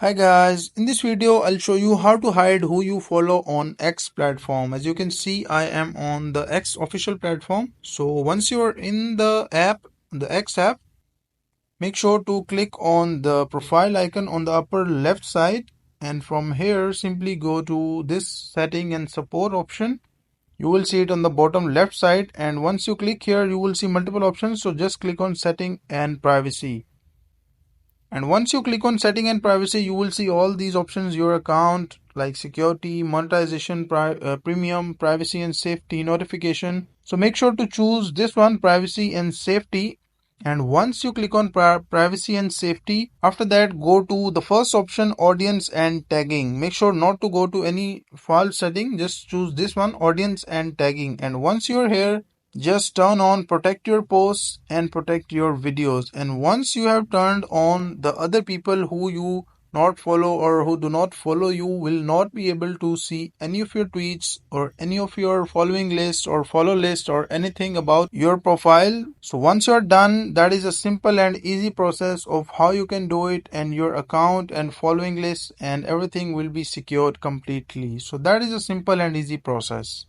Hi guys, in this video I'll show you how to hide who you follow on X platform. As you can see, I am on the X official platform. So once you're in the app, the X app, make sure to click on the profile icon on the upper left side, and from here simply go to this setting and support option. You will see it on the bottom left side, and once you click here you will see multiple options. So just click on setting and privacy. And once you click on setting and privacy, you will see all these options, your account, like security, monetization, premium, privacy and safety, notification. So make sure to choose this one, privacy and safety. And once you click on privacy and safety, after that go to the first option, audience and tagging. Make sure not to go to any false setting, just choose this one, audience and tagging. And once you're here, just turn on protect your posts and protect your videos. And once you have turned on, the other people who you not follow or who do not follow you will not be able to see any of your tweets or any of your following list or follow list or anything about your profile. So once you're done, that is a simple and easy process of how you can do it, and your account and following list and everything will be secured completely. So that is a simple and easy process.